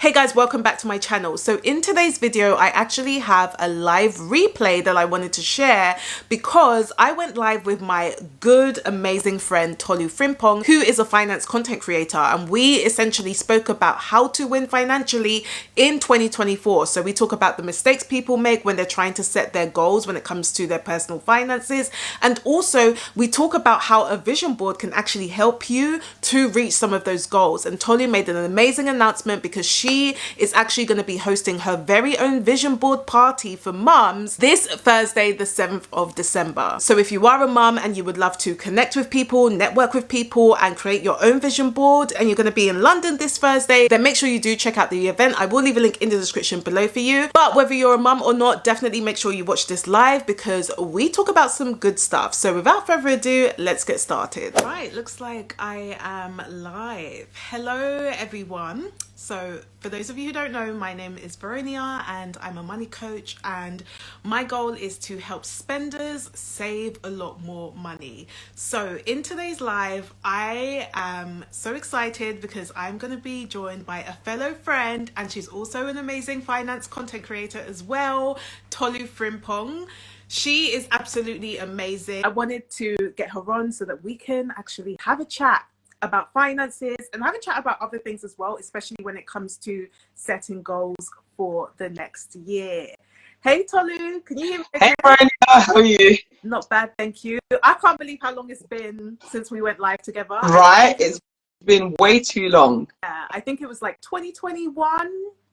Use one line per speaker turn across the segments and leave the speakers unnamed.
Hey guys, welcome back to my channel. So in today's video, I actually have a live replay that I wanted to share because I went live with my good, amazing friend Tolu Frimpong, who is a finance content creator. And we essentially spoke about how to win financially in 2024. So we talk about the mistakes people make when they're trying to set their goals when it comes to their personal finances. And also we talk about how a vision board can actually help you to reach some of those goals. And Tolu made an amazing announcement because she is actually going to be hosting her very own vision board party for mums this Thursday, the 7th of December. So if you are a mum and you would love to connect with people, network with people, and create your own vision board, and you're going to be in London this Thursday, then make sure you do check out the event. I will leave a link in the description below for you. But whether you're a mum or not, definitely make sure you watch this live because we talk about some good stuff. So without further ado, let's get started. Right, looks like I am live. Hello, everyone. So for those of you who don't know, my name is Veronia and I'm a money coach, and my goal is to help spenders save a lot more money. So in today's live, I am so excited because I'm going to be joined by a fellow friend, and she's also an amazing finance content creator as well, Tolu Frimpong. She is absolutely amazing. I wanted to get her on so that we can actually have a chat about finances and have a chat about other things as well, especially when it comes to setting goals for the next year. Hey Tolu, can you hear me?
Hey Veronica, how are you?
Not bad, thank you. I can't believe how long it's been since we went live together.
Right, it's been way too long.
Yeah, I think it was like 2021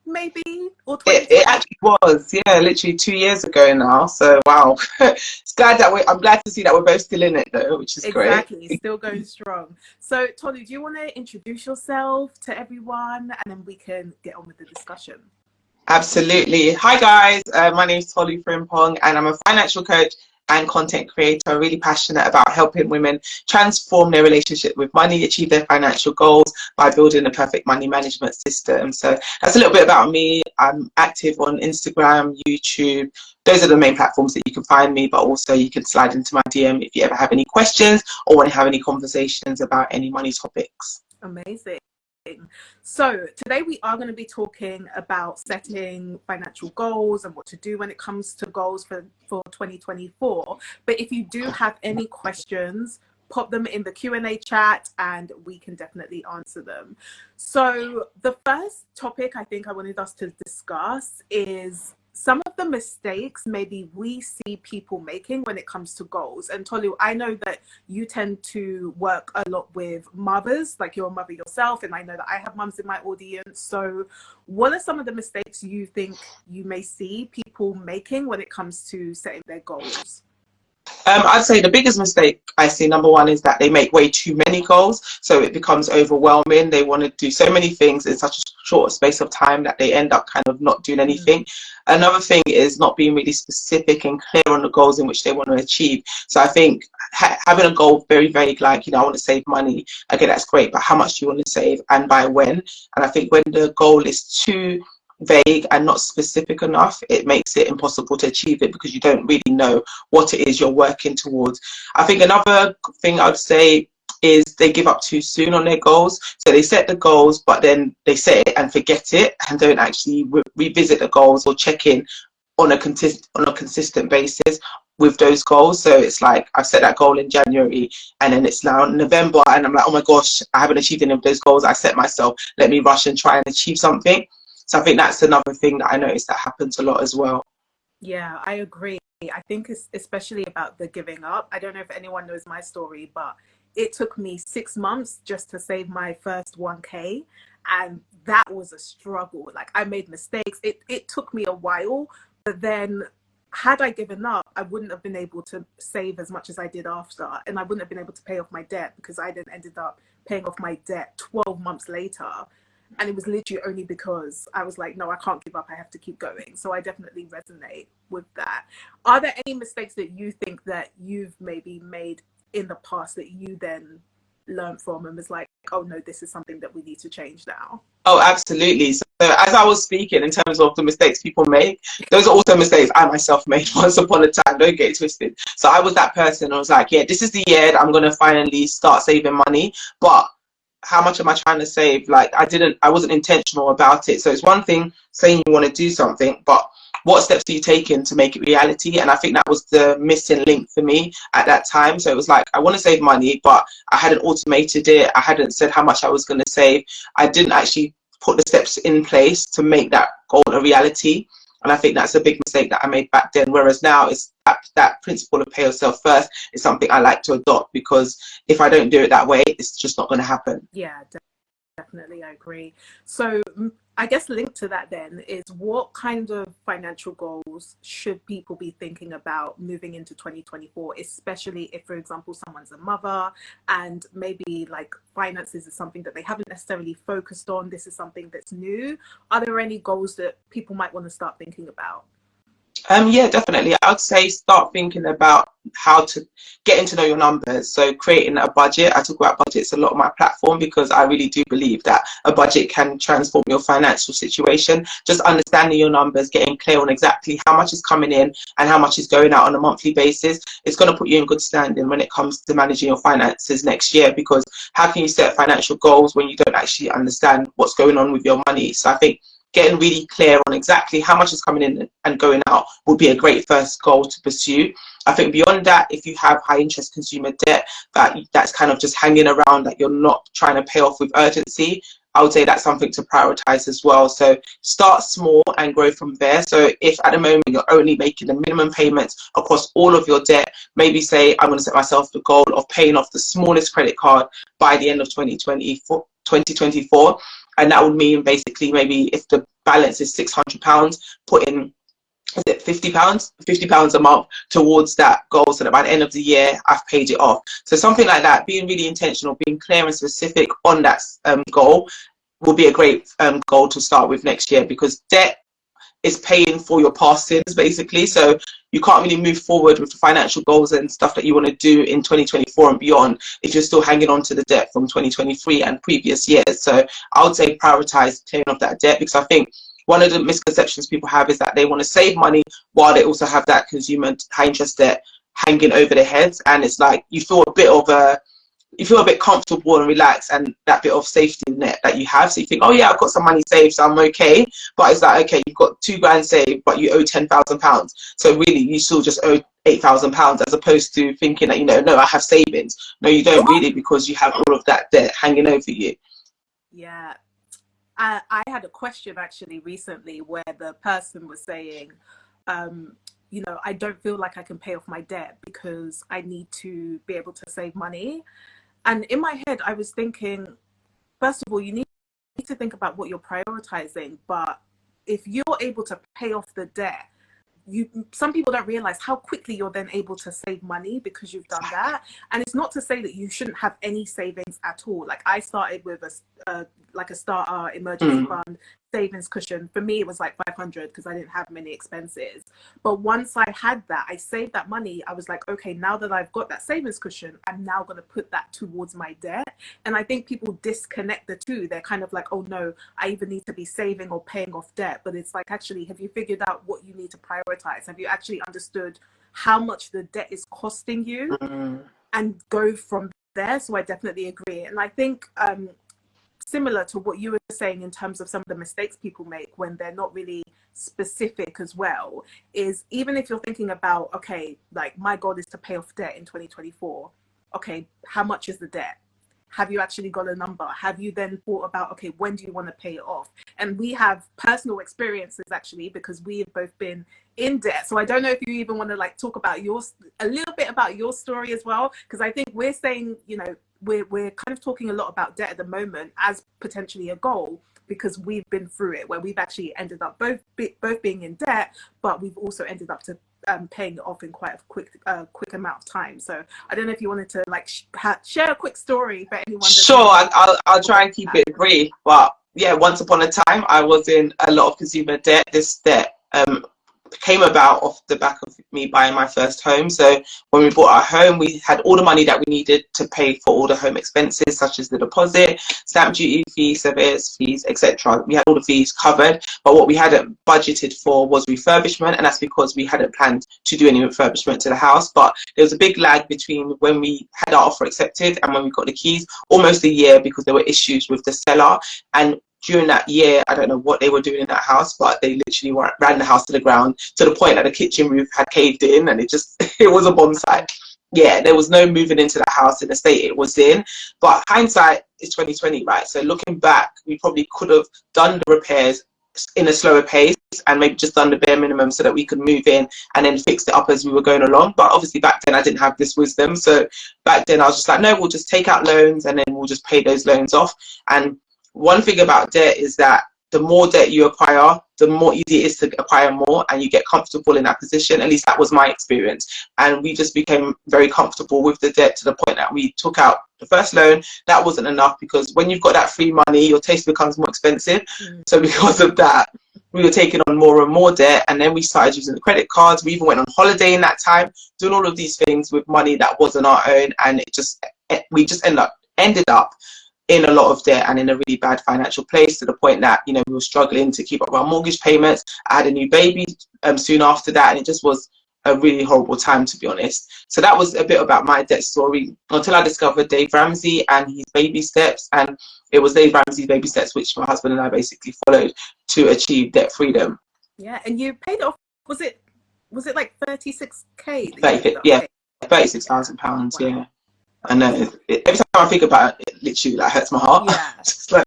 maybe, or 2020.
It actually was, yeah, literally 2 years ago now. So wow, I'm glad to see that we're both still in it though, which is great.
Exactly, still going strong. So Tolu, do you want to introduce yourself to everyone and then we can get on with the discussion?
Absolutely. Hi guys, my name is Tolu Frimpong and I'm a financial coach and content creator, really passionate about helping women transform their relationship with money, achieve their financial goals by building a perfect money management system. So that's a little bit about me. I'm active on Instagram, YouTube. Those are the main platforms that you can find me, but also you can slide into my DM if you ever have any questions or want to have any conversations about any money topics.
Amazing. So today we are going to be talking about setting financial goals and what to do when it comes to goals for 2024. But if you do have any questions, pop them in the Q&A chat and we can definitely answer them. So the first topic I think I wanted us to discuss is some of the mistakes maybe we see people making when it comes to goals. And Tolu, I know that you tend to work a lot with mothers, like you're a mother yourself, and I know that I have mums in my audience. So what are some of the mistakes you think you may see people making when it comes to setting their goals?
I'd say the biggest mistake I see, number one, is that they make way too many goals. So it becomes overwhelming. They want to do so many things in such a short space of time that they end up kind of not doing anything. Another thing is not being really specific and clear on the goals in which they want to achieve. So I think having a goal very vague, like, you know, I want to save money. Okay, that's great. But how much do you want to save and by when? And I think when the goal is too vague and not specific enough, it makes it impossible to achieve it because you don't really know what it is you're working towards. I think another thing I'd say is they give up too soon on their goals. So they set the goals, but then they set it and forget it and don't actually revisit the goals or check in on a consistent basis with those goals. So it's like I've set that goal in January and then it's now November and I'm like, oh my gosh, I haven't achieved any of those goals I set myself. Let me rush and try and achieve something. So I think that's another thing that I noticed that happens a lot as well.
Yeah, I agree. I think it's especially about the giving up. I don't know if anyone knows my story, but it took me 6 months just to save my first 1K. And that was a struggle. Like I made mistakes. It took me a while, but then had I given up, I wouldn't have been able to save as much as I did after. And I wouldn't have been able to pay off my debt because I then ended up paying off my debt 12 months later. And it was literally only because I was like, no, I can't give up. I have to keep going. So I definitely resonate with that. Are there any mistakes that you think that you've maybe made in the past that you then learned from and was like, oh no, this is something that we need to change now?
Oh, absolutely. So as I was speaking in terms of the mistakes people make, those are also mistakes I myself made once upon a time. Don't get it twisted. So I was that person. I was like, yeah, this is the year that I'm going to finally start saving money. But how much am I trying to save? Like I wasn't intentional about it. So it's one thing saying you want to do something, but what steps are you taking to make it reality? And I think that was the missing link for me at that time. So it was like, I want to save money, but I hadn't automated it. I hadn't said how much I was going to save. I didn't actually put the steps in place to make that goal a reality. And I think that's a big mistake that I made back then. Whereas now, it's that principle of pay yourself first is something I like to adopt, because if I don't do it that way, it's just not going to happen.
Yeah, definitely, I agree. So I guess linked to that then is, what kind of financial goals should people be thinking about moving into 2024, especially if, for example, someone's a mother and maybe like finances is something that they haven't necessarily focused on. This is something that's new. Are there any goals that people might want to start thinking about?
Yeah, definitely. I would say start thinking about how to getting to know your numbers. So creating a budget. I talk about budgets a lot on my platform because I really do believe that a budget can transform your financial situation. Just understanding your numbers, getting clear on exactly how much is coming in and how much is going out on a monthly basis. It's going to put you in good standing when it comes to managing your finances next year, because how can you set financial goals when you don't actually understand what's going on with your money? So I think getting really clear on exactly how much is coming in and going out would be a great first goal to pursue. I think beyond that, if you have high interest consumer debt that's kind of just hanging around, that you're not trying to pay off with urgency, I would say that's something to prioritize as well. So start small and grow from there. So if at the moment you're only making the minimum payments across all of your debt, maybe say, I'm going to set myself the goal of paying off the smallest credit card by the end of 2024. And that would mean basically, maybe if the balance is £600, put in, is it £50 a month towards that goal, so that by the end of the year I've paid it off. So something like that, being really intentional, being clear and specific on that goal will be a great goal to start with next year, because debt is paying for your past sins basically. So you can't really move forward with the financial goals and stuff that you want to do in 2024 and beyond if you're still hanging on to the debt from 2023 and previous years. So I would say prioritize clearing off that debt, because I think one of the misconceptions people have is that they want to save money while they also have that consumer high interest debt hanging over their heads. And it's like you feel a bit comfortable and relaxed, and that bit of safety net that you have. So you think, oh yeah, I've got some money saved, so I'm okay. But it's like, okay, you've got £2,000 saved, but you owe £10,000. So really, you still just owe £8,000, as opposed to thinking that, no, I have savings. No, you don't really, because you have all of that debt hanging over you.
Yeah. I had a question actually recently where the person was saying, I don't feel like I can pay off my debt because I need to be able to save money. And in my head, I was thinking, first of all, you need to think about what you're prioritizing. But if you're able to pay off the debt, some people don't realize how quickly you're then able to save money because you've done that. And it's not to say that you shouldn't have any savings at all. Like I started with a starter emergency fund savings cushion. For me, it was like 500 because I didn't have many expenses. But once I had that, I saved that money. I was like, okay, now that I've got that savings cushion, I'm now going to put that towards my debt. And I think people disconnect the two. They're kind of like, oh no, I either need to be saving or paying off debt. But it's like, actually, have you figured out what you need to prioritize? Have you actually understood how much the debt is costing you? And go from there. So I definitely agree. And I think similar to what you were saying in terms of some of the mistakes people make when they're not really specific as well, is even if you're thinking about, okay, like my goal is to pay off debt in 2024. Okay, how much is the debt? Have you actually got a number? Have you then thought about, okay, when do you want to pay it off? And we have personal experiences actually, because we have both been in debt. So I don't know if you even want to like talk about a little bit about your story as well, because I think we're saying, we're kind of talking a lot about debt at the moment as potentially a goal, because we've been through it, where we've actually ended up both being in debt, but we've also ended up to paying it off in quite a quick amount of time. So I don't know if you wanted to like share a quick story for anyone.
Sure, I'll try and keep it brief. But yeah, once upon a time, I was in a lot of consumer debt. This debt came about off the back of me buying my first home. So when we bought our home, we had all the money that we needed to pay for all the home expenses, such as the deposit, stamp duty fees, surveyors fees, etc. We had all the fees covered, but what we hadn't budgeted for was refurbishment, and that's because we hadn't planned to do any refurbishment to the house. But there was a big lag between when we had our offer accepted and when we got the keys, almost a year, because there were issues with the seller. And during that year, I don't know what they were doing in that house, but they literally ran the house to the ground, to the point that the kitchen roof had caved in, and it was a bomb site. Yeah, there was no moving into that house in the state it was in. But hindsight is 2020, right? So looking back, we probably could have done the repairs in a slower pace and maybe just done the bare minimum so that we could move in and then fix it up as we were going along. But obviously back then I didn't have this wisdom. So back then I was just like, no, we'll just take out loans and then we'll just pay those loans off. And one thing about debt is that the more debt you acquire, the more easy it is to acquire more, and you get comfortable in that position. At least that was my experience. And we just became very comfortable with the debt to the point that we took out the first loan. That wasn't enough, because when you've got that free money, your taste becomes more expensive. So because of that, we were taking on more and more debt, and then we started using the credit cards. We even went on holiday in that time, doing all of these things with money that wasn't our own, and we just ended up in a lot of debt and in a really bad financial place, to the point that, you know, we were struggling to keep up our mortgage payments. I had a new baby soon after that, and it just was a really horrible time, to be honest. So that was a bit about my debt story, until I discovered Dave Ramsey and his baby steps. And it was Dave Ramsey's baby steps which my husband and I basically followed to achieve debt freedom.
Yeah, and you paid off, was it like 36k?
Yeah, £36,000. Wow. Yeah. I know. Every time I think about it, it literally like hurts my heart. Yeah. Just like,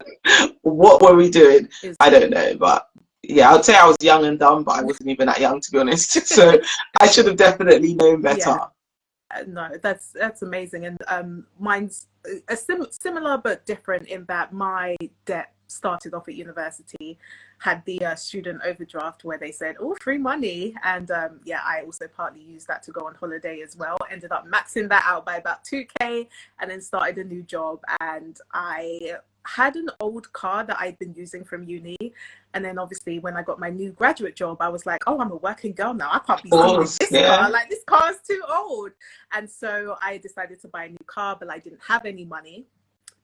what were we doing? I don't know, but yeah, I'd say I was young and dumb, but I wasn't even that young, to be honest. So I should have definitely known better.
Yeah. No, that's amazing. And mine's similar but different, in that my debt started off at university, had the student overdraft where they said, oh, free money. And yeah, I also partly used that to go on holiday as well. Ended up maxing that out by about 2k, and then started a new job. And I had an old car that I'd been using from uni. And then obviously when I got my new graduate job, I was like, oh, I'm a working girl now. I can't be stealing this car. Like, this car is too old. And so I decided to buy a new car, but I didn't have any money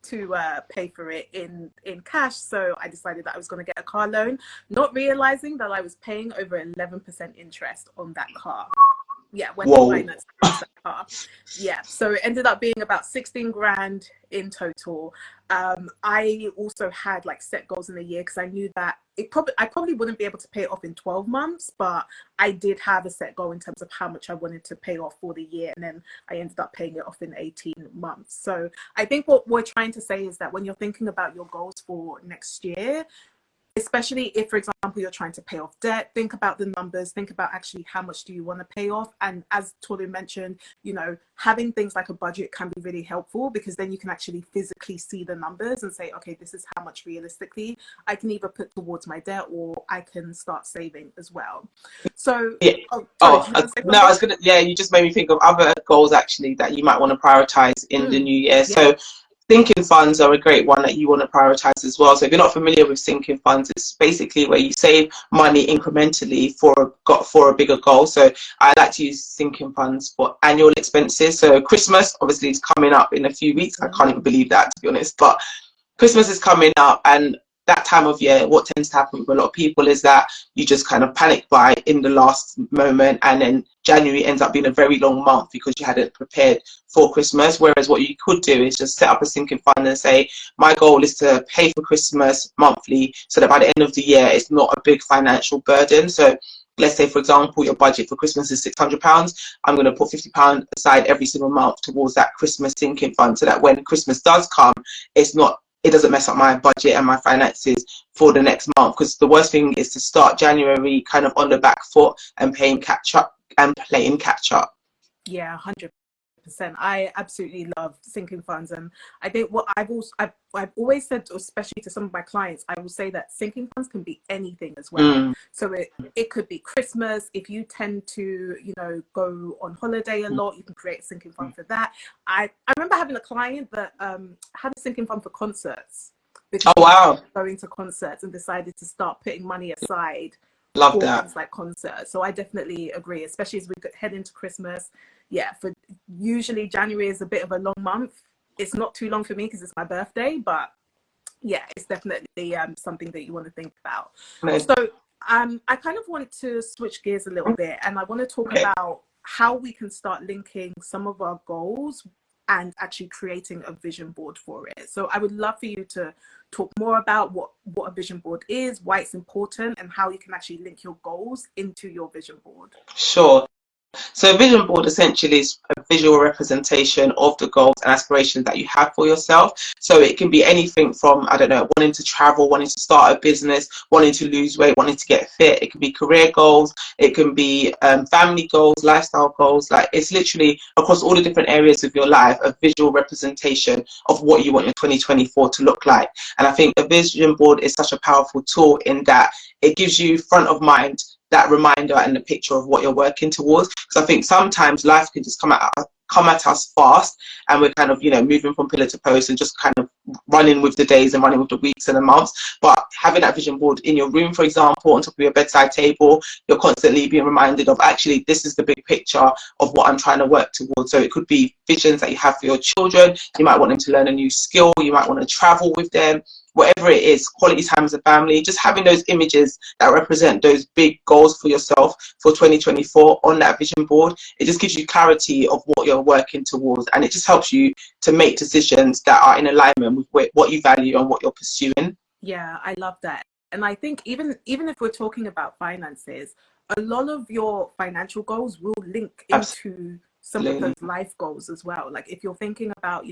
to pay for it in cash. So I decided that I was going to get a car loan, not realizing that I was paying over 11% interest on that car. Yeah, when I financed that car. Yeah, so it ended up being about 16 grand in total. I also had like set goals in a year, because I knew that I probably wouldn't be able to pay it off in 12 months, but I did have a set goal in terms of how much I wanted to pay off for the year, and then I ended up paying it off in 18 months. So I think what we're trying to say is that when you're thinking about your goals for next year, especially if, for example, you're trying to pay off debt, think about the numbers, think about actually how much do you want to pay off. And as Tolu mentioned, you know, having things like a budget can be really helpful, because then you can actually physically see the numbers and say, okay, this is how much realistically I can either put towards my debt, or I can start saving as well. So
yeah. You just made me think of other goals actually that you might want to prioritize in the new year. So sinking funds are a great one that you want to prioritize as well. So if you're not familiar with sinking funds, it's basically where you save money incrementally for a bigger goal. So I like to use sinking funds for annual expenses. So Christmas obviously is coming up in a few weeks. I can't even believe that, to be honest, but Christmas is coming up, and that time of year, what tends to happen with a lot of people is that you just kind of panic buy in the last moment, and then January ends up being a very long month because you hadn't prepared for Christmas. Whereas what you could do is just set up a sinking fund and say, my goal is to pay for Christmas monthly, so that by the end of the year it's not a big financial burden. So let's say, for example, your budget for Christmas is £600. I'm going to put £50 aside every single month towards that Christmas sinking fund, so that when Christmas does come, it doesn't mess up my budget and my finances for the next month. Because the worst thing is to start January kind of on the back foot and playing catch up.
Yeah, 100%. I absolutely love sinking funds, and I think what I've always said, especially to some of my clients, I will say that sinking funds can be anything as well. So it could be Christmas. If you tend to, you know, go on holiday a lot, you can create a sinking fund for that. I remember having a client that had a sinking fund for concerts, because going to concerts, and decided to start putting money aside
Love
for
that.
things like concerts. So I definitely agree, especially as we head into Christmas. Yeah, for usually January is a bit of a long month. It's not too long for me because it's my birthday, but yeah, it's definitely something that you want to think about.
No.
So I kind of want to switch gears a little bit, and I want to talk
Okay.
about how we can start linking some of our goals and actually creating a vision board for it. So I would love for you to talk more about what a vision board is, why it's important, and how you can actually link your goals into your vision board.
Sure. So a vision board essentially is a visual representation of the goals and aspirations that you have for yourself. So it can be anything from, I don't know, wanting to travel, wanting to start a business, wanting to lose weight, wanting to get fit. It can be career goals. It can be family goals, lifestyle goals. Like, it's literally across all the different areas of your life, a visual representation of what you want your 2024 to look like. And I think a vision board is such a powerful tool in that it gives you front of mind that reminder and the picture of what you're working towards. Because I think sometimes life can just come at us fast, and we're kind of, you know, moving from pillar to post and just kind of running with the days and running with the weeks and the months. But having that vision board in your room, for example, on top of your bedside table, you're constantly being reminded of, actually, this is the big picture of what I'm trying to work towards. So it could be visions that you have for your children. You might want them to learn a new skill. You might want to travel with them. Whatever it is, quality time as a family, just having those images that represent those big goals for yourself for 2024 on that vision board, it just gives you clarity of what you're working towards, and it just helps you to make decisions that are in alignment with what you value and what you're pursuing.
Yeah, I love that. And I think even if we're talking about finances, a lot of your financial goals will link into some of those
Absolutely.
life goals as well. Like if you're thinking about,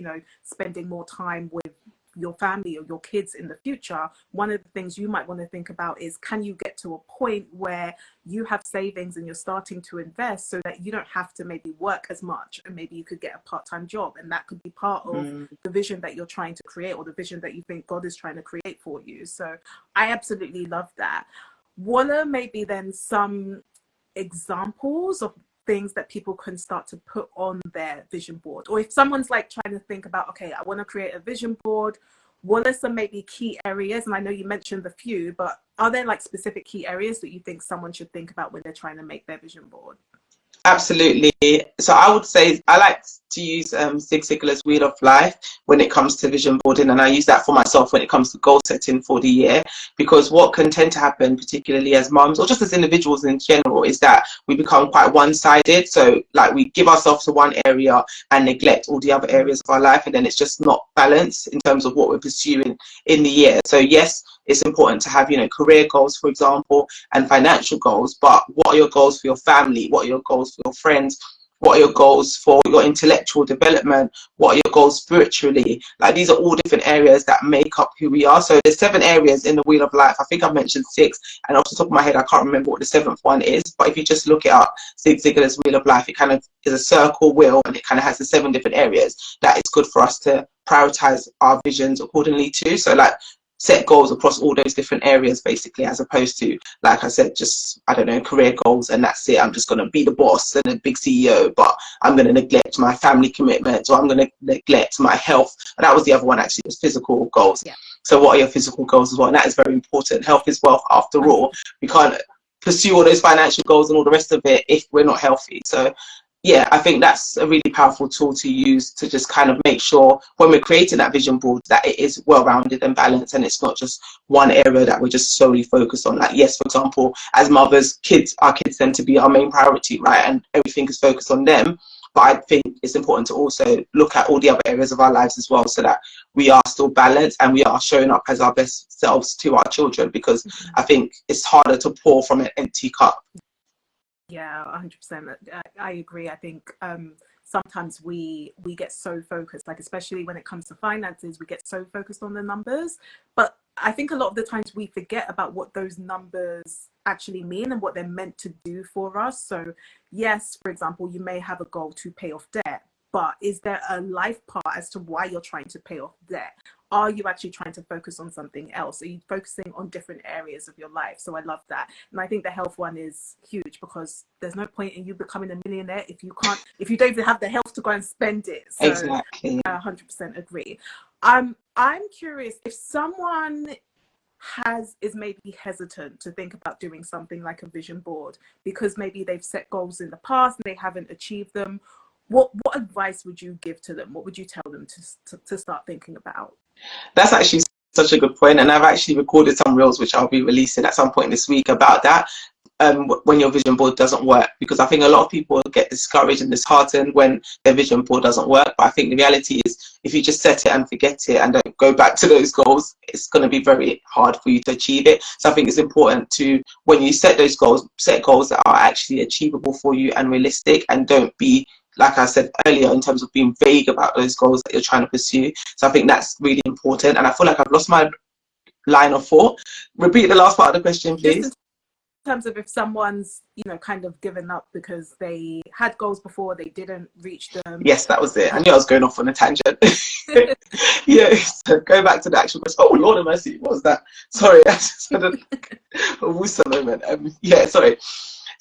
spending more time with your family or your kids in the future, one of the things you might want to think about is, can you get to a point where you have savings and you're starting to invest so that you don't have to maybe work as much, and maybe you could get a part-time job, and that could be part of the vision that you're trying to create, or the vision that you think God is trying to create for you. So I absolutely love that. What are maybe then some examples of things that people can start to put on their vision board? Or if someone's like trying to think about, okay, I want to create a vision board, what are some maybe key areas? And I know you mentioned a few, but are there like specific key areas that you think someone should think about when they're trying to make their vision board?
Absolutely. So I would say I like to use Zig Ziglar's Wheel of Life when it comes to vision boarding, and I use that for myself when it comes to goal setting for the year. Because what can tend to happen, particularly as mums or just as individuals in general, is that we become quite one-sided. So like, we give ourselves to one area and neglect all the other areas of our life, and then it's just not balanced in terms of what we're pursuing in the year. So yes, it's important to have, career goals, for example, and financial goals, but what are your goals for your family? What are your goals for your friends? What are your goals for your intellectual development? What are your goals spiritually? Like, these are all different areas that make up who we are. So there's 7 areas in the Wheel of Life. I think I've mentioned 6, and off the top of my head, I can't remember what the 7th one is. But if you just look it up, Zig Ziglar's Wheel of Life, it kind of is a circle wheel, and it kind of has the 7 different areas that it's good for us to prioritize our visions accordingly to. So like, set goals across all those different areas, basically, as opposed to, like I said, just, I don't know, career goals and that's it. I'm just going to be the boss and a big CEO, but I'm going to neglect my family commitments, or I'm going to neglect my health. And that was the other one, actually, was physical goals. Yeah. So what are your physical goals as well? And that is very important. Health is wealth, after all. We can't pursue all those financial goals and all the rest of it if we're not healthy. So yeah, I think that's a really powerful tool to use to just kind of make sure when we're creating that vision board that it is well-rounded and balanced, and it's not just one area that we're just solely focused on. Like, yes, for example, as mothers, our kids tend to be our main priority, right? And everything is focused on them. But I think it's important to also look at all the other areas of our lives as well, so that we are still balanced and we are showing up as our best selves to our children, because I think it's harder to pour from an empty cup.
Yeah, 100%. I agree. I think sometimes we get so focused, like especially when it comes to finances, we get so focused on the numbers. But I think a lot of the times we forget about what those numbers actually mean and what they're meant to do for us. So yes, for example, you may have a goal to pay off debt, but is there a life part as to why you're trying to pay off debt? Are you actually trying to focus on something else? Are you focusing on different areas of your life? So I love that. And I think the health one is huge, because there's no point in you becoming a millionaire if you don't even have the health to go and spend it. So
exactly.
I 100% agree. I'm curious, if someone is maybe hesitant to think about doing something like a vision board because maybe they've set goals in the past and they haven't achieved them, what advice would you give to them? What would you tell them to start thinking about?
That's actually such a good point, and I've actually recorded some reels which I'll be releasing at some point this week about that. When your vision board doesn't work, because I think a lot of people get discouraged and disheartened when their vision board doesn't work. But I think the reality is, if you just set it and forget it and don't go back to those goals, it's going to be very hard for you to achieve it. So I think it's important to, when you set those goals, set goals that are actually achievable for you and realistic, and don't be, like I said earlier, in terms of being vague about those goals that you're trying to pursue. So I think that's really important. And I feel like I've lost my line of thought. Repeat the last part of the question, please.
In terms of if someone's, kind of given up because they had goals before, they didn't reach them.
Yes, that was it. I knew I was going off on a tangent. Yeah, so go back to the actual question. Oh, Lord have mercy, what was that? Sorry, I just had a wooster moment. Yeah, sorry.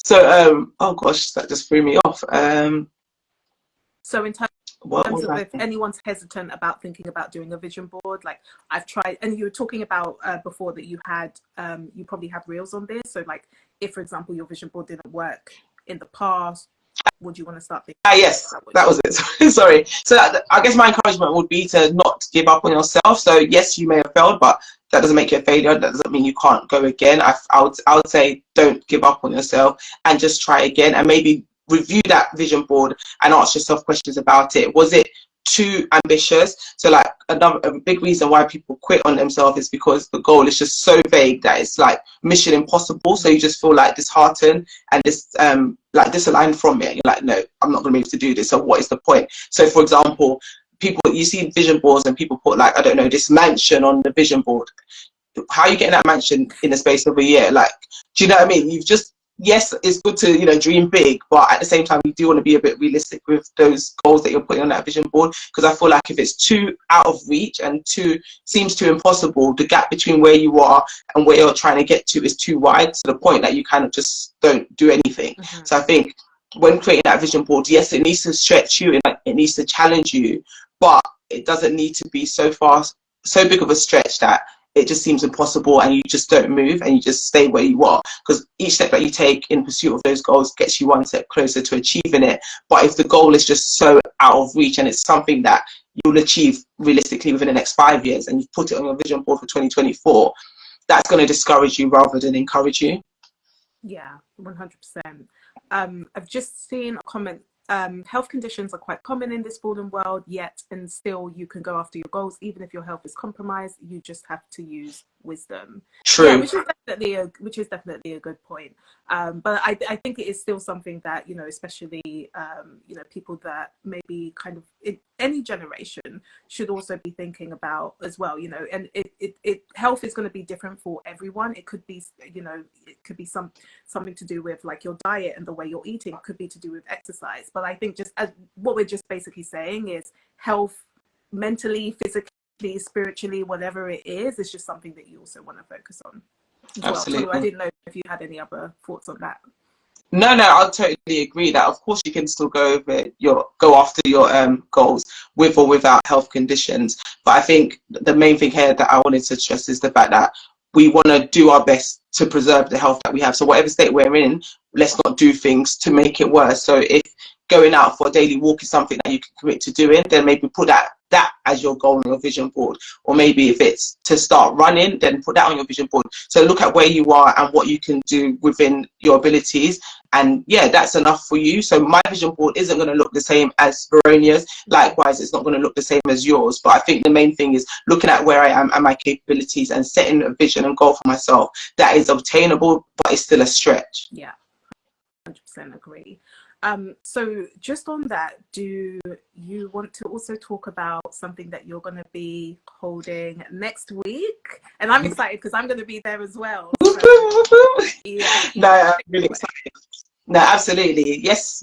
So, oh gosh, that just threw me off.
So in terms of if anyone's hesitant about thinking about doing a vision board, like I've tried, and you were talking about before that you had, you probably have reels on this. So like if, for example, your vision board didn't work in the past, would you want to start thinking?
Yes, that was it. Sorry. So I guess my encouragement would be to not give up on yourself. So yes, you may have failed, but that doesn't make you a failure. That doesn't mean you can't go again. I would say don't give up on yourself and just try again, and maybe review that vision board and ask yourself questions about it. Was it too ambitious? So like a big reason why people quit on themselves is because the goal is just so vague that it's like mission impossible. So you just feel like disheartened and like disaligned from it. You're like, no, I'm not going to be able to do this. So what is the point? So for example, you see vision boards and people put like, I don't know, this mansion on the vision board. How are you getting that mansion in the space of a year? Like, do you know what I mean? Yes, it's good to, dream big, but at the same time, you do want to be a bit realistic with those goals that you're putting on that vision board. Because I feel like if it's too out of reach and seems too impossible, the gap between where you are and where you're trying to get to is too wide, to the point that you kind of just don't do anything. Mm-hmm. So I think when creating that vision board, yes, it needs to stretch you and it needs to challenge you, but it doesn't need to be so big of a stretch that it just seems impossible and you just don't move and you just stay where you are. Because each step that you take in pursuit of those goals gets you one step closer to achieving it. But if the goal is just so out of reach and it's something that you'll achieve realistically within the next 5 years, and you put it on your vision board for 2024, that's going to discourage you rather than encourage you.
Yeah, 100%. I've just seen a comment. Health conditions are quite common in this fallen world, yet and still you can go after your goals even if your health is compromised. You just have to use wisdom.
True.
Yeah, which is definitely a good point. But I think it is still something that, especially people that maybe kind of in any generation should also be thinking about as well. And health is going to be different for everyone. It could be it could be something to do with like your diet and the way you're eating. It could be to do with exercise. But I think what we're just basically saying is health, mentally, physically, spiritually, whatever it is, it's just something that you also want to focus on as
Absolutely.
well. So I didn't know if you had any other thoughts on that.
No, I totally agree that of course you can still go after your goals with or without health conditions. But I think the main thing here that I wanted to stress is the fact that we want to do our best to preserve the health that we have. So whatever state we're in, let's not do things to make it worse. So if going out for a daily walk is something that you can commit to doing, then maybe put that as your goal on your vision board. Or maybe if it's to start running, then put that on your vision board. So look at where you are and what you can do within your abilities. And yeah, that's enough for you. So my vision board isn't going to look the same as Veronia's. Likewise, it's not going to look the same as yours. But I think the main thing is looking at where I am and my capabilities and setting a vision and goal for myself that is obtainable, but it's still a stretch.
Yeah, 100% agree. So just on that, do you want to also talk about something that you're going to be holding next week? And I'm excited because I'm going to be there as well. So, yeah.
No, I'm really excited. No, absolutely. Yes.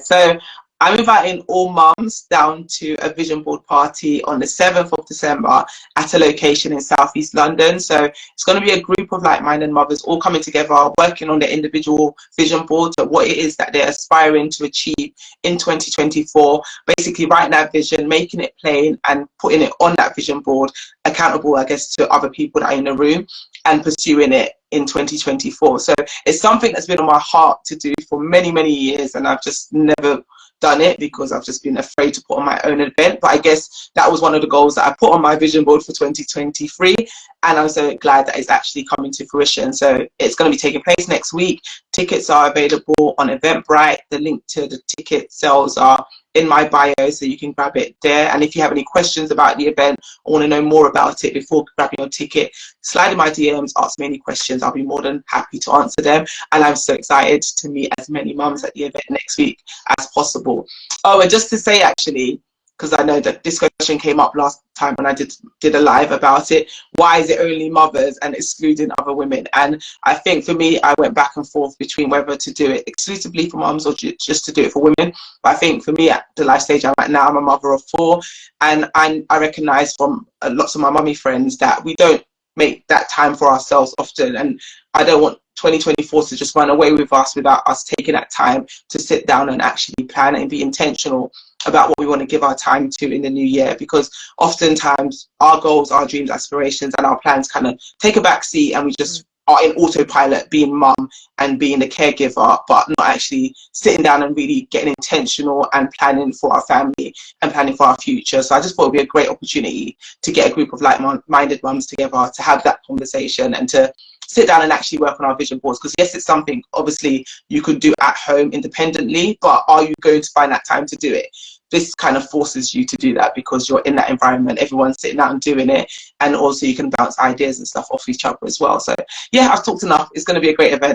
So I'm inviting all mums down to a vision board party on the 7th of December at a location in Southeast London. So it's going to be a group of like-minded mothers all coming together, working on their individual vision boards of what it is that they're aspiring to achieve in 2024. Basically writing that vision, making it plain and putting it on that vision board, a accountable, I guess, to other people that are in the room and pursuing it in 2024. So it's something that's been on my heart to do for many, many years, and I've just never done it because I've just been afraid to put on my own event. But I guess that was one of the goals that I put on my vision board for 2023, and I'm so glad that it's actually coming to fruition. So it's going to be taking place next week. Tickets are available on Eventbrite. The link to the ticket sales are in my bio, so you can grab it there. And if you have any questions about the event or want to know more about it before grabbing your ticket, slide in my DMs, ask me any questions. I'll be more than happy to answer them. And I'm so excited to meet as many mums at the event next week as possible. Oh, and just to say, actually, because I know that this question came up last time when I did a live about it, why is it only mothers and excluding other women? And I think for me, I went back and forth between whether to do it exclusively for mums or just to do it for women. But I think for me, at the life stage I'm at now, I'm a mother of 4, and I recognise from lots of my mummy friends that we don't make that time for ourselves often, and I don't want 2024 to just run away with us without us taking that time to sit down and actually plan and be intentional about what we want to give our time to in the new year, because oftentimes our goals, our dreams, aspirations and our plans kind of take a back seat, and we just are in autopilot, being mum and being the caregiver, but not actually sitting down and really getting intentional and planning for our family and planning for our future. So I just thought it would be a great opportunity to get a group of like-minded mums together to have that conversation and to sit down and actually work on our vision boards. Because yes, it's something obviously you could do at home independently, but are you going to find that time to do it? This kind of forces you to do that because you're in that environment, everyone's sitting out and doing it, and also you can bounce ideas and stuff off each other as well. So yeah, I've talked enough. It's going to be a great event.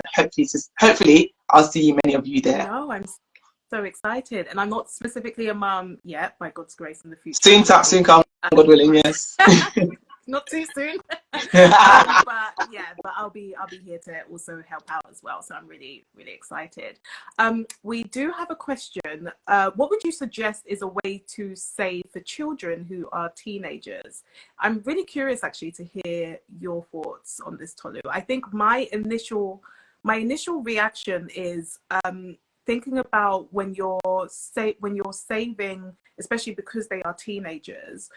Hopefully I'll see many of you there.
No, I'm so excited, and I'm not specifically a mum yet, by God's grace, in the future.
Soon come, God willing. Yes.
Not too soon. But yeah, but I'll be here to also help out as well. So I'm really excited. We do have a question. What would you suggest is a way to save for children who are teenagers? I'm really curious actually to hear your thoughts on this, Tolu. I think my initial reaction is thinking about when you're saving, especially because they are teenagers.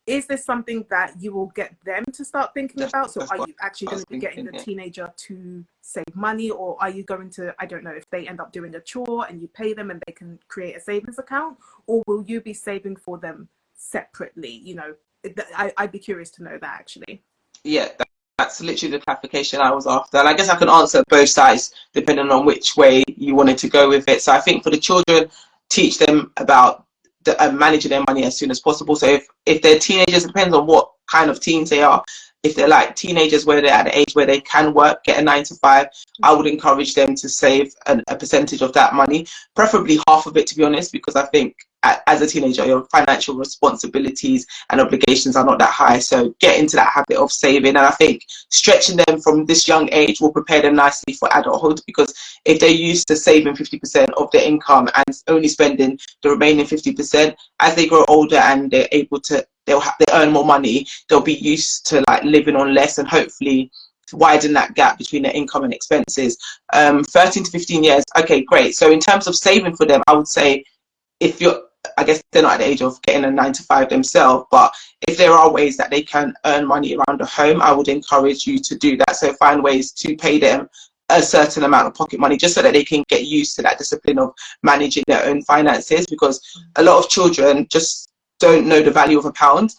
Is this something that you will get them to start thinking about? So are you actually going to be getting the teenager to save money, or are you going to, I don't know, if they end up doing a chore and you pay them and they can create a savings account, or will you be saving for them separately? You know, I'd be curious to know that actually.
Yeah, that's literally the clarification I was after. And I guess I can answer both sides depending on which way you wanted to go with it. So I think for the children, teach them about managing their money as soon as possible. So if they're teenagers, it depends on what kind of teens they are. If they're like teenagers where they're at the age where they can work, get a 9 to 5, I would encourage them to save a percentage of that money, preferably half of it, to be honest, because I think as a teenager, your financial responsibilities and obligations are not that high. So get into that habit of saving. And I think stretching them from this young age will prepare them nicely for adulthood, because if they're used to saving 50% of their income and only spending the remaining 50%, as they grow older and they're able to, they earn more money, they'll be used to like living on less, and hopefully widen that gap between their income and expenses. 13 to 15 years, okay, great. So in terms of saving for them, I would say, if you're, I guess they're not at the age of getting a 9 to 5 themselves, but if there are ways that they can earn money around the home, I would encourage you to do that. So find ways to pay them a certain amount of pocket money, just so that they can get used to that discipline of managing their own finances, because a lot of children just don't know the value of a pound.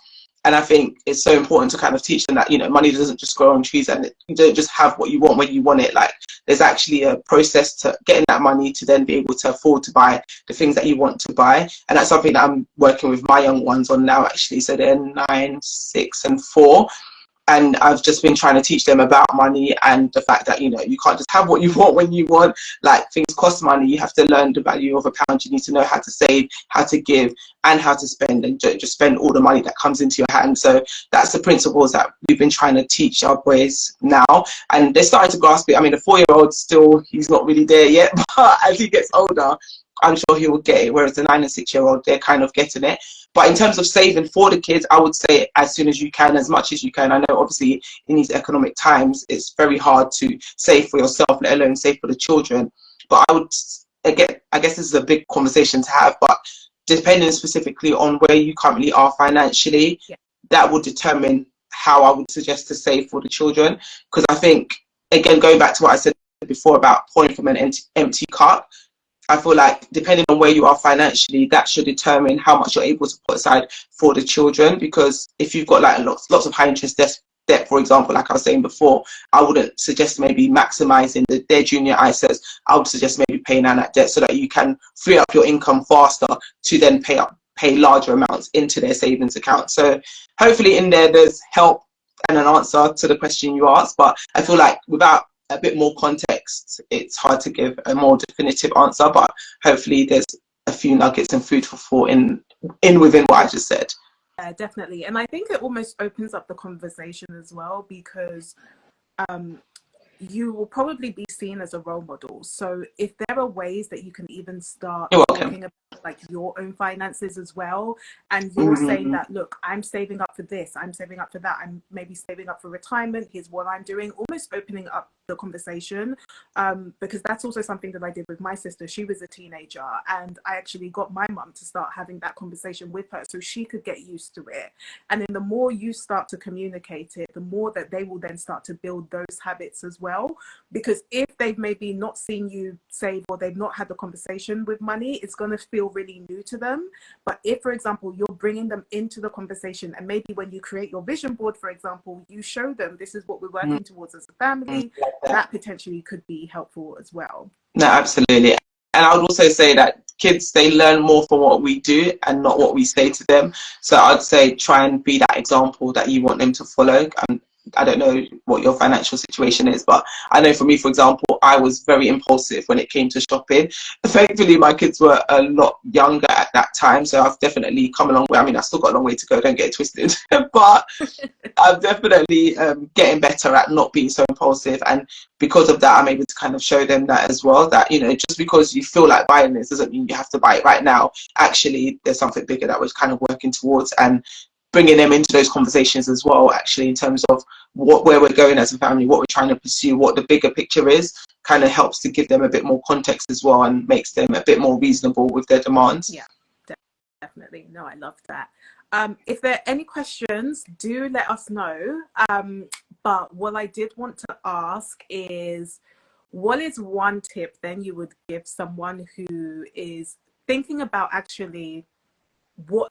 And I think it's so important to kind of teach them that, you know, money doesn't just grow on trees, and you don't just have what you want when you want it. Like, there's actually a process to getting that money to then be able to afford to buy the things that you want to buy. And that's something that I'm working with my young ones on now, actually. So they're 9, 6 and 4. And I've just been trying to teach them about money and the fact that, you know, you can't just have what you want when you want. Like, things cost money. You have to learn the value of a pound. You need to know how to save, how to give, and how to spend, and just spend all the money that comes into your hand. So that's the principles that we've been trying to teach our boys now. And they're starting to grasp it. I mean, the 4-year-old still, he's not really there yet, but as he gets older, I'm sure he will get it. Whereas the 9 and 6-year-old, they're kind of getting it. But in terms of saving for the kids, I would say as soon as you can, as much as you can. I know obviously in these economic times, it's very hard to save for yourself, let alone save for the children. But I would, again, I guess this is a big conversation to have, but depending specifically on where you currently are financially, that would determine how I would suggest to save for the children. Because I think, again, going back to what I said before about pouring from an empty cup, I feel like depending on where you are financially, that should determine how much you're able to put aside for the children. Because if you've got like lots of high interest debt, for example, like I was saying before, I wouldn't suggest maybe maximizing their junior ISAs. I would suggest maybe paying down that debt so that you can free up your income faster to then pay larger amounts into their savings account. So hopefully in there's help and an answer to the question you asked. But I feel like without a bit more context, it's hard to give a more definitive answer, but hopefully there's a few nuggets and food for thought in within what I just said.
Yeah, definitely. And I think it almost opens up the conversation as well, because you will probably be seen as a role model. So if there are ways that you can even start talking about like your own finances as well, and you're saying that, look, I'm saving up for this, I'm saving up for that, I'm maybe saving up for retirement, here's what I'm doing, almost opening up the conversation, because that's also something that I did with my sister. She was a teenager, and I actually got my mum to start having that conversation with her so she could get used to it. And then the more you start to communicate it, the more that they will then start to build those habits as well. Because if they've maybe not seen you save, or they've not had the conversation with money, it's going to feel really new to them. But if, for example, you're bringing them into the conversation, and maybe when you create your vision board, for example, you show them this is what we're working towards as a family, that potentially could be helpful as well.
No, absolutely. And I would also say that kids, they learn more from what we do and not what we say to them. So I'd say try and be that example that you want them to follow. I don't know what your financial situation is, but I know for me, for example, I was very impulsive when it came to shopping. Thankfully, my kids were a lot younger at that time, so I've definitely come a long way. I mean, I've still got a long way to go, don't get it twisted, but I'm definitely getting better at not being so impulsive. And because of that, I'm able to kind of show them that as well, that, you know, just because you feel like buying this doesn't mean you have to buy it right now. Actually, there's something bigger that we're kind of working towards, and bringing them into those conversations as well, actually, in terms of where we're going as a family, what we're trying to pursue, what the bigger picture is, kind of helps to give them a bit more context as well, and makes them a bit more reasonable with their demands.
Yeah, definitely. No, I love that. If there are any questions, do let us know. But what I did want to ask is, what is one tip then you would give someone who is thinking about actually what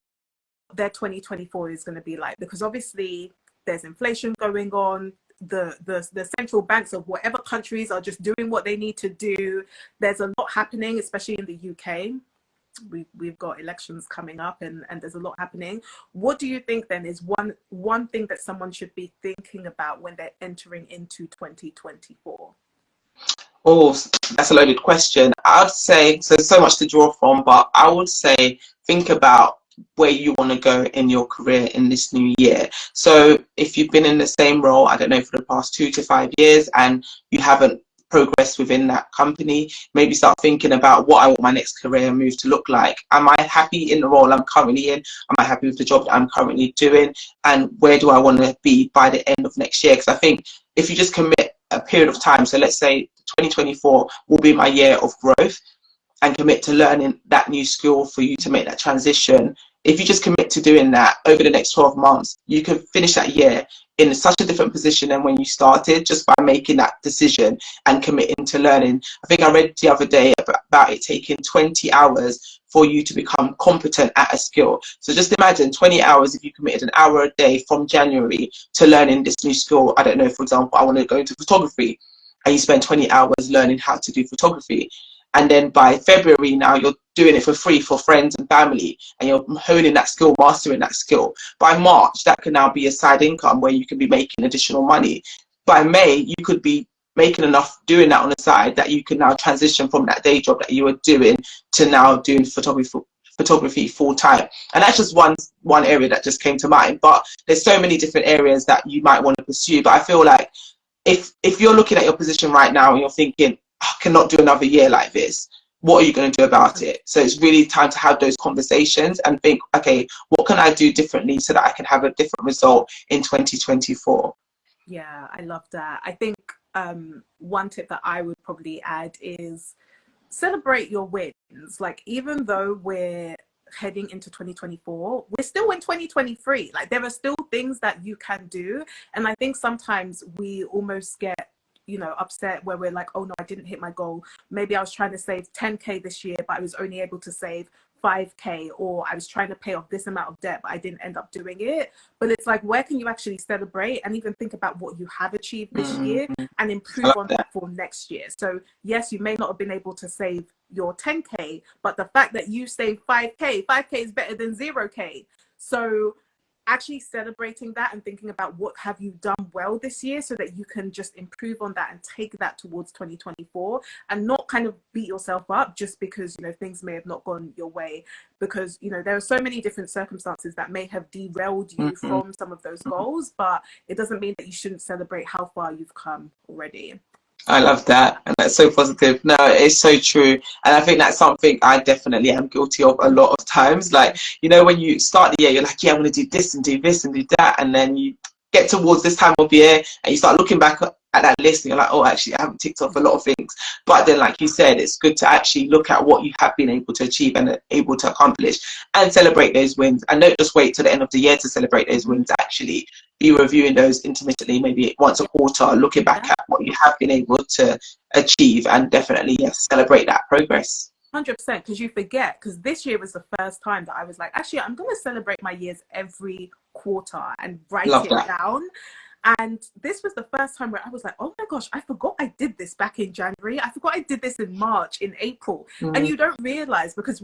their 2024 is going to be like? Because obviously there's inflation going on, the central banks of whatever countries are just doing what they need to do. There's a lot happening, especially in the UK. We've got elections coming up, and there's a lot happening. What do you think then is one thing that someone should be thinking about when they're entering into 2024?
Oh, that's a loaded question. I'd say, so there's so much to draw from, but I would say think about where you want to go in your career in this new year. So if you've been in the same role, I don't know, for the past 2 to 5 years, and you haven't progressed within that company, maybe start thinking about what I want my next career move to look like. Am I happy in the role I'm currently in? Am I happy with the job that I'm currently doing? And where do I want to be by the end of next year? Because I think if you just commit a period of time, so let's say 2024 will be my year of growth, and commit to learning that new skill for you to make that transition. If you just commit to doing that over the next 12 months, you can finish that year in such a different position than when you started, just by making that decision and committing to learning. I think I read the other day about it taking 20 hours for you to become competent at a skill. So just imagine 20 hours if you committed an hour a day from January to learning this new skill. I don't know, for example, I want to go into photography, and you spend 20 hours learning how to do photography. And then by February now, you're doing it for free for friends and family, and you're honing that skill, mastering that skill. By March, that can now be a side income where you can be making additional money. By May, you could be making enough doing that on the side that you can now transition from that day job that you were doing to now doing photography full time. And that's just one area that just came to mind. But there's so many different areas that you might want to pursue. But I feel like if you're looking at your position right now and you're thinking, I cannot do another year like this, what are you going to do about it? So it's really time to have those conversations and think, okay, what can I do differently so that I can have a different result in 2024?
Yeah, I love that. I think one tip that I would probably add is celebrate your wins. Like, even though we're heading into 2024, we're still in 2023. Like, there are still things that you can do. And I think sometimes we almost get, you know, upset where we're like, oh no, I didn't hit my goal. Maybe I was trying to save 10K this year, but I was only able to save 5K, or I was trying to pay off this amount of debt, but I didn't end up doing it. But it's like, where can you actually celebrate and even think about what you have achieved this year and improve on that for next year? So yes, you may not have been able to save your 10K, but the fact that you saved 5K is better than 0K. So actually celebrating that and thinking about what have you done well this year, so that you can just improve on that and take that towards 2024, and not kind of beat yourself up just because, you know, things may have not gone your way, because, you know, there are so many different circumstances that may have derailed you from some of those goals, but it doesn't mean that you shouldn't celebrate how far you've come already.
I love that, and that's so positive. No, it's so true, and I think that's something I definitely am guilty of a lot of times. Like, you know, when you start the year, you're like, yeah, I'm going to do this and do this and do that, and then you get towards this time of year and you start looking back at that list and you're like, oh, actually I haven't ticked off a lot of things. But then, like you said, it's good to actually look at what you have been able to achieve and able to accomplish and celebrate those wins, and don't just wait till the end of the year to celebrate those wins. Actually be reviewing those intermittently, maybe once a quarter, looking back at what you have been able to achieve, and definitely, yes, celebrate that progress.
100%, because you forget, because this year was the first time that I was like, actually, I'm going to celebrate my years every quarter and write it down. And this was the first time where I was like, oh my gosh, I forgot I did this back in January. I forgot I did this in March, in April. And you don't realize, because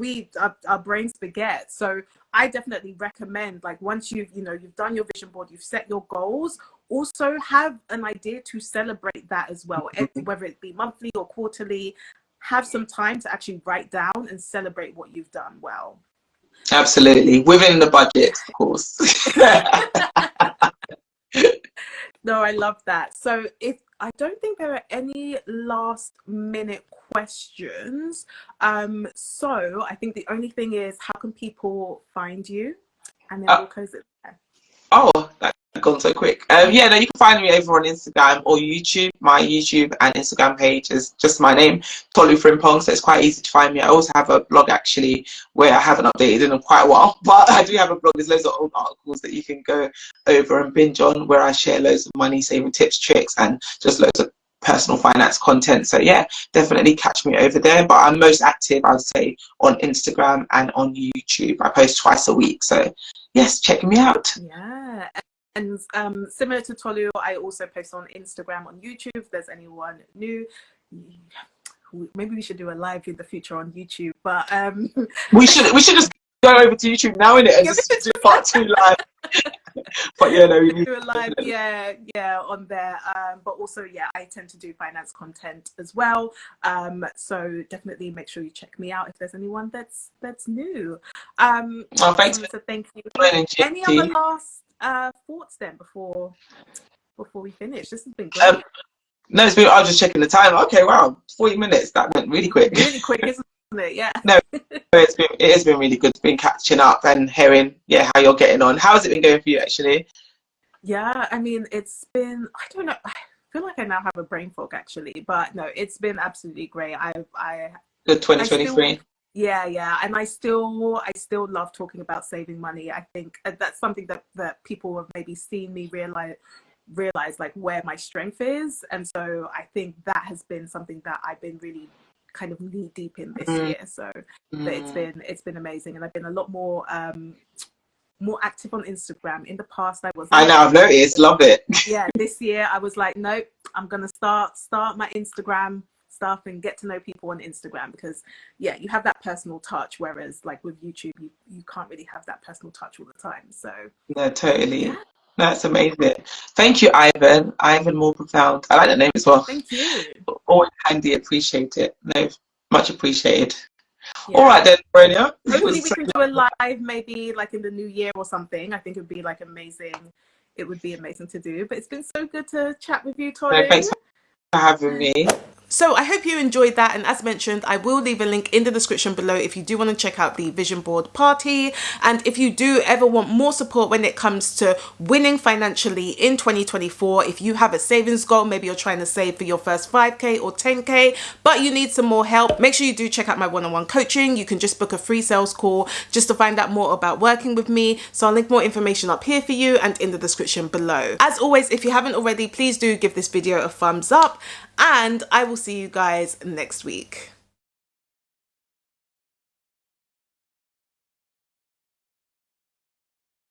our brains forget. So I definitely recommend, like, once you've done your vision board, you've set your goals, also have an idea to celebrate that as well. Whether it be monthly or quarterly, have some time to actually write down and celebrate what you've done well.
Absolutely. Within the budget, of course.
No, I love that. So I don't think there are any last minute questions. So I think the only thing is, how can people find you? And then we'll close it there.
Oh, that's gone so quick. Yeah, no, you can find me over on Instagram or YouTube. My YouTube and Instagram page is just my name, Tolu Frimpong, so it's quite easy to find me. I also have a blog, actually, where I haven't updated in quite a while, but I do have a blog. There's loads of old articles that you can go over and binge on, where I share loads of money saving tips, tricks, and just loads of personal finance content. So yeah, definitely catch me over there. But I'm most active, I'd say, on Instagram and on YouTube. I post twice a week, so yes, check me out.
Yeah. And similar to Tolu, I also post on Instagram, on YouTube. If there's anyone new, maybe we should do a live in the future on YouTube. But
we should just go over to YouTube now, innit, and just do part 2 live. But yeah, no, we need
to do a live, yeah, on there. But also, yeah, I tend to do finance content as well. So definitely make sure you check me out if there's anyone that's new.
Oh, thanks.
So thank you. Any other last thoughts then before we finish? This has been great.
No, it's been. I was just checking the time. Okay, wow, 40 minutes. That went really quick.
Really quick, isn't it? Yeah.
No, it has been really good. It's been catching up and hearing, yeah, how you're getting on. How has it been going for you, actually?
Yeah, I mean, it's been, I don't know, I feel like I now have a brain fog, actually, but no, it's been absolutely great.
Good 2023.
Yeah, and I still love talking about saving money. I think that's something that people have maybe seen me realize like where my strength is, and so I think that has been something that I've been really kind of knee deep in this year. So it's been amazing, and I've been a lot more active on Instagram. In the past, I wasn't.
I know, I've noticed. Love it.
Yeah, this year I was like, nope, I'm gonna start my Instagram stuff and get to know people on Instagram, because yeah, you have that personal touch, whereas like with YouTube, you can't really have that personal touch all the time. So
no, totally. Yeah. That's amazing. Thank you, Ivan. Ivan More Profound. I like the name as well.
Thank you.
Always handy. Appreciate it. No, much appreciated. Yeah. All right then, Millennial.
Hopefully we can do a live maybe like in the new year or something. I think it would be like amazing. It would be amazing to do. But it's been so good to chat with you, Tolu.
No, thanks for having me.
So I hope you enjoyed that, and as mentioned, I will leave a link in the description below if you do want to check out the vision board party. And if you do ever want more support when it comes to winning financially in 2024, if you have a savings goal, maybe you're trying to save for your first 5k or 10k, but you need some more help, make sure you do check out my one-on-one coaching. You can just book a free sales call just to find out more about working with me. So I'll link more information up here for you and in the description below. As always, if you haven't already, please do give this video a thumbs up, and I will see you guys next week.